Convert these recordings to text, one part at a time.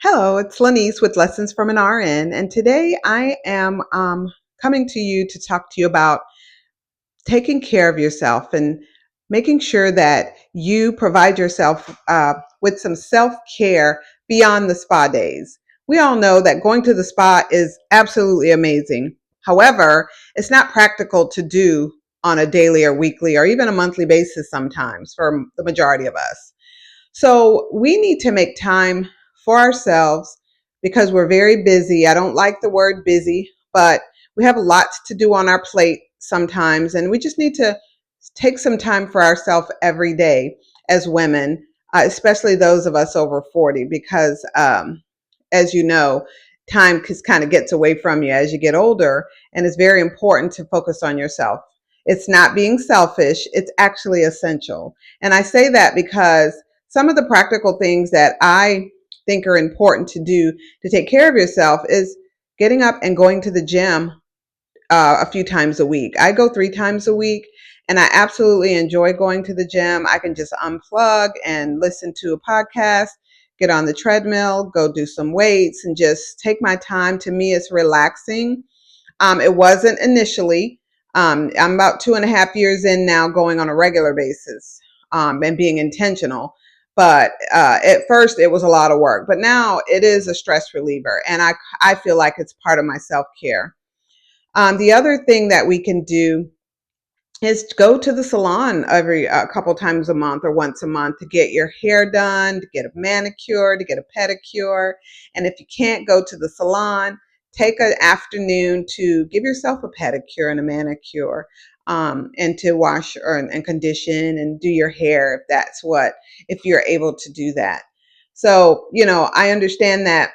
Hello, it's Lanice with Lessons from an RN, and today I am coming to you to talk to you about taking care of yourself and making sure that you provide yourself with some self care beyond the spa days. We all know that going to the spa is absolutely amazing. However, it's not practical to do on a daily or weekly or even a monthly basis sometimes for the majority of us. So we need to make time for ourselves because we're very busy. I don't like the word busy, but we have lots to do on our plate sometimes, and we just need to take some time for ourselves every day as women, especially those of us over 40, because as you know, time just kind of gets away from you as you get older, and it's very important to focus on yourself. It's not being selfish, it's actually essential. And I say that because some of the practical things that I think are important to do to take care of yourself is getting up and going to the gym a few times a week. I go 3 times a week and I absolutely enjoy going to the gym. I can just unplug and listen to a podcast, get on the treadmill, go do some weights, and just take my time. To me, it's relaxing. It wasn't initially. I'm about 2.5 years in now, going on a regular basis and being intentional. But at first, it was a lot of work. But now it is a stress reliever, and I feel like it's part of my self care. The other thing that we can do is go to the salon every a couple times a month or once a month to get your hair done, to get a manicure, to get a pedicure. And if you can't go to the salon, take an afternoon to give yourself a pedicure and a manicure, and to wash and condition and do your hair if you're able to do that. So, I understand that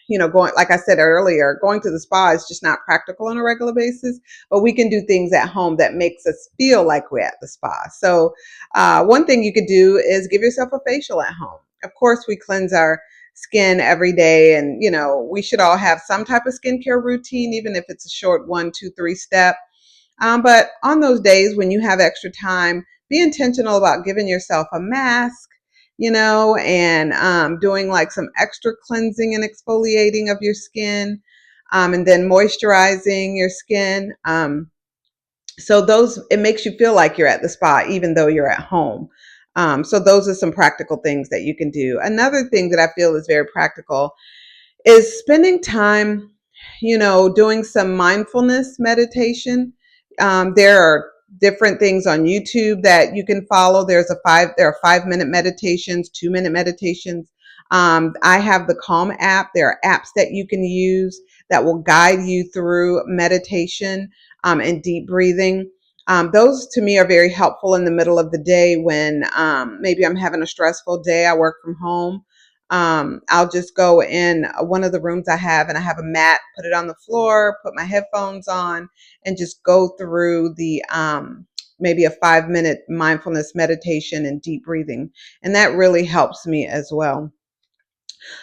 going, like I said earlier, going to the spa is just not practical on a regular basis, but we can do things at home that makes us feel like we're at the spa. So one thing you could do is give yourself a facial at home. Of course, we cleanse our skin every day, and we should all have some type of skincare routine, even if it's a short 1, 2, 3 step. But on those days when you have extra time, be intentional about giving yourself a mask, and doing like some extra cleansing and exfoliating of your skin, and then moisturizing your skin. So it makes you feel like you're at the spa, even though you're at home. So those are some practical things that you can do. Another thing that I feel is very practical is spending time, doing some mindfulness meditation. There are different things on YouTube that you can follow. There are 5-minute meditations, 2-minute meditations. I have the Calm app. There are apps that you can use that will guide you through meditation, and deep breathing. Those to me are very helpful in the middle of the day when maybe I'm having a stressful day. I work from home. I'll just go in one of the rooms I have, and I have a mat, put it on the floor, put my headphones on, and just go through the maybe a 5-minute mindfulness meditation and deep breathing. And that really helps me as well.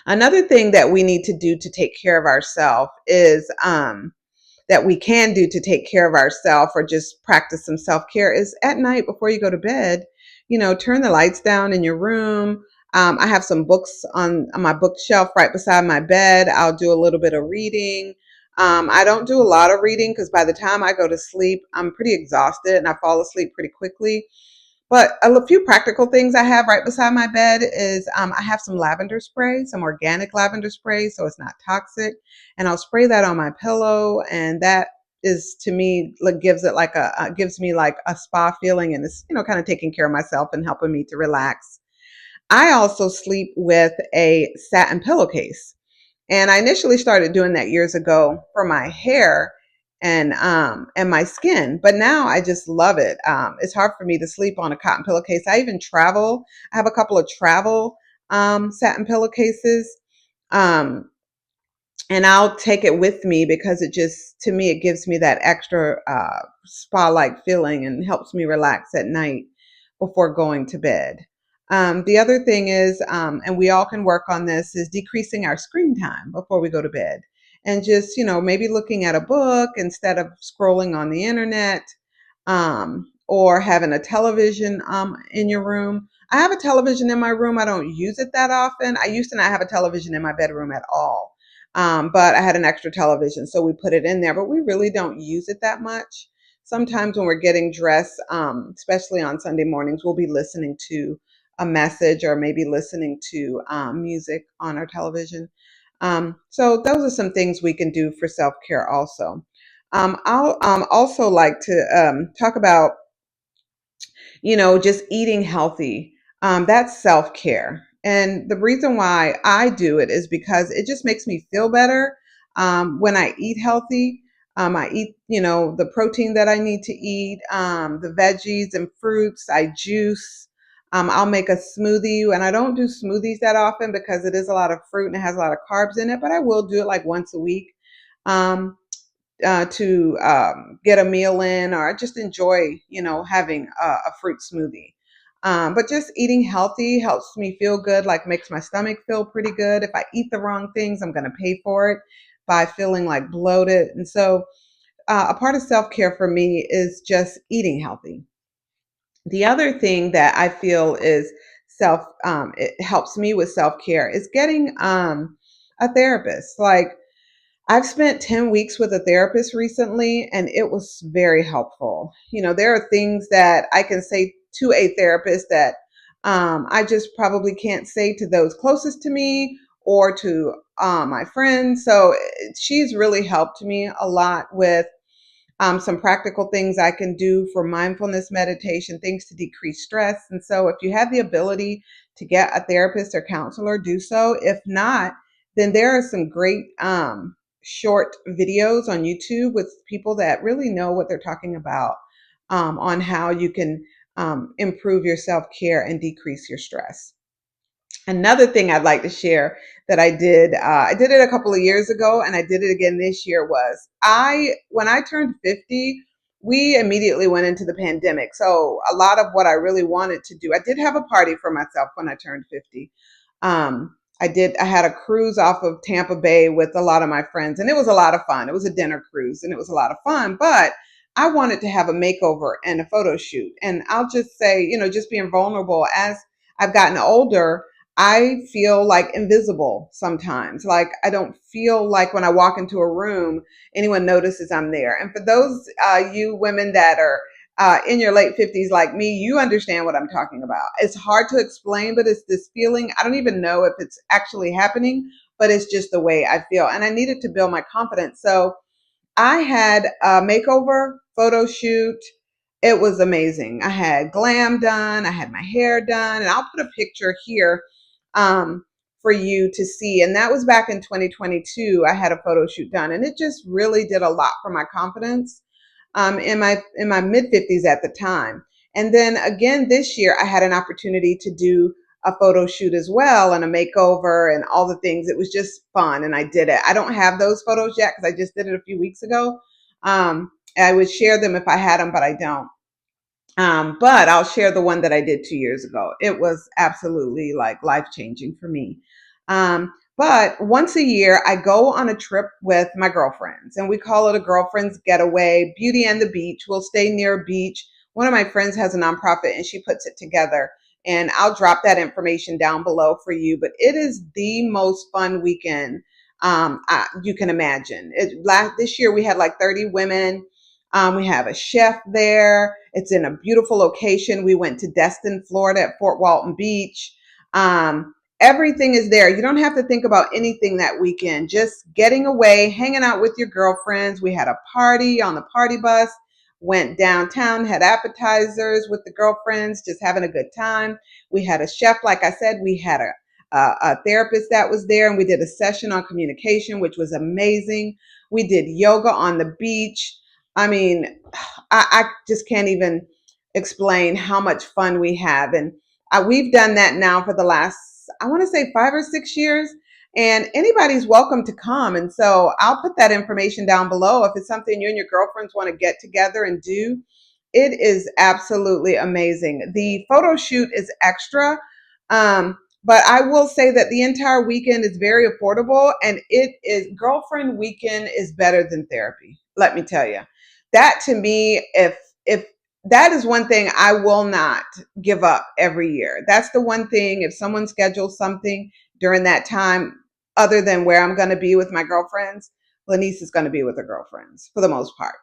Another thing that we need to do to take care of ourselves is that we can do to take care of ourselves or just practice some self-care is at night before you go to bed, turn the lights down in your room. I have some books on my bookshelf right beside my bed. I'll do a little bit of reading. I don't do a lot of reading because by the time I go to sleep, I'm pretty exhausted and I fall asleep pretty quickly. But a few practical things I have right beside my bed is I have some lavender spray, some organic lavender spray, so it's not toxic. And I'll spray that on my pillow, and that is to me like gives me like a spa feeling, and it's kind of taking care of myself and helping me to relax. I also sleep with a satin pillowcase. And I initially started doing that years ago for my hair and my skin, but now I just love it. It's hard for me to sleep on a cotton pillowcase. I even travel. I have a couple of travel satin pillowcases. Um, and I'll take it with me because to me, it gives me that extra spa-like feeling and helps me relax at night before going to bed. The other thing is, and we all can work on this, is decreasing our screen time before we go to bed. And just, maybe looking at a book instead of scrolling on the internet, or having a television in your room. I have a television in my room. I don't use it that often. I used to not have a television in my bedroom at all. But I had an extra television, so we put it in there, but we really don't use it that much. Sometimes when we're getting dressed, especially on Sunday mornings, we'll be listening to a message or maybe listening to music on our television. So those are some things we can do for self care also. I'll also like to talk about, just eating healthy. That's self care. And the reason why I do it is because it just makes me feel better when I eat healthy. I eat, the protein that I need to eat, the veggies and fruits. I juice. I'll make a smoothie, and I don't do smoothies that often because it is a lot of fruit and it has a lot of carbs in it, but I will do it like once a week. Um, to get a meal in, or I just enjoy, having a fruit smoothie. But just eating healthy helps me feel good, like makes my stomach feel pretty good. If I eat the wrong things, I'm going to pay for it by feeling like bloated. And so a part of self care for me is just eating healthy. The other thing that I feel is it helps me with self care is getting a therapist. Like, I've spent 10 weeks with a therapist recently, and it was very helpful. There are things that I can say to a therapist that I just probably can't say to those closest to me or to my friends. So she's really helped me a lot with some practical things I can do for mindfulness meditation, things to decrease stress. And so, if you have the ability to get a therapist or counselor, do so. If not, then there are some great short videos on YouTube with people that really know what they're talking about on how you can improve your self care and decrease your stress. Another thing I'd like to share that I did it a couple of years ago and I did it again this year was when I turned 50, we immediately went into the pandemic. So a lot of what I really wanted to do, I did have a party for myself when I turned 50. I had a cruise off of Tampa Bay with a lot of my friends, and it was a lot of fun. It was a dinner cruise and it was a lot of fun, but I wanted to have a makeover and a photo shoot. And I'll just say, just being vulnerable, as I've gotten older, I feel like invisible sometimes. Like, I don't feel like when I walk into a room, anyone notices I'm there. And for those you women that are in your late 50s like me, you understand what I'm talking about. It's hard to explain, but it's this feeling. I don't even know if it's actually happening, but it's just the way I feel. And I needed to build my confidence. So I had a makeover photo shoot. It was amazing. I had glam done, I had my hair done, and I'll put a picture here for you to see. And that was back in 2022. I had a photo shoot done, and it just really did a lot for my confidence in my mid 50s at the time. And then again this year, I had an opportunity to do a photo shoot as well and a makeover and all the things. It was just fun, and I did it. I don't have those photos yet because I just did it a few weeks ago. I would share them if I had them, but I don't. But I'll share the one that I did 2 years ago. It was absolutely like life changing for me. But once a year, I go on a trip with my girlfriends, and we call it a girlfriend's getaway, Beauty and the Beach. We'll stay near a beach. One of my friends has a nonprofit, and she puts it together. And I'll drop that information down below for you. But it is the most fun weekend you can imagine. This year, we had like 30 women. We have a chef there. It's in a beautiful location. We went to Destin, Florida at Fort Walton Beach. Everything is there. You don't have to think about anything that weekend. Just getting away, hanging out with your girlfriends. We had a party on the party bus, went downtown, had appetizers with the girlfriends, just having a good time. We had a chef, like I said. We had a therapist that was there, and we did a session on communication, which was amazing. We did yoga on the beach. I mean, I just can't even explain how much fun we have. And we've done that now for the last, I want to say 5 or 6 years. And anybody's welcome to come. And so I'll put that information down below. If it's something you and your girlfriends want to get together and do, it is absolutely amazing. The photo shoot is extra. But I will say that the entire weekend is very affordable, and it is girlfriend weekend is better than therapy. Let me tell you that. To me, if that is one thing I will not give up every year. That's the one thing. If someone schedules something during that time, other than where I'm going to be with my girlfriends, Lanice is going to be with her girlfriends for the most part.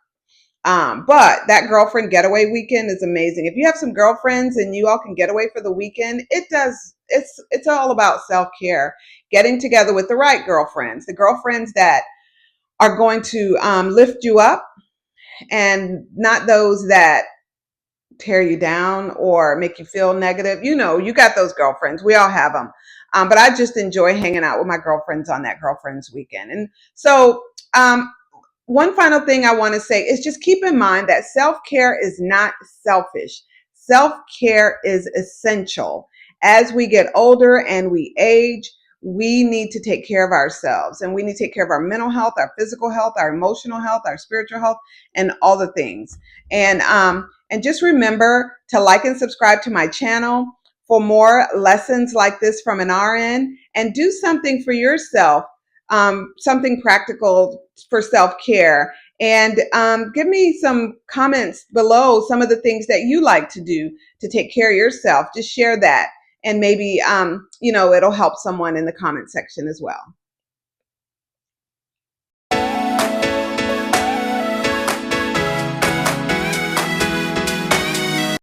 But that girlfriend getaway weekend is amazing. If you have some girlfriends and you all can get away for the weekend, it's all about self-care. Getting together with the right girlfriends, the girlfriends that are going to lift you up, and not those that tear you down or make you feel negative. You know, you got those girlfriends. We all have them. But I just enjoy hanging out with my girlfriends on that girlfriends weekend. And so, one final thing I want to say is just keep in mind that self-care is not selfish. Self-care is essential. As we get older and we age, we need to take care of ourselves, and we need to take care of our mental health, our physical health, our emotional health, our spiritual health, and all the things. And just remember to like and subscribe to my channel for more lessons like this from an RN, and do something for yourself, something practical for self-care. And give me some comments below, some of the things that you like to do to take care of yourself. Just share that. And maybe, it'll help someone in the comment section as well.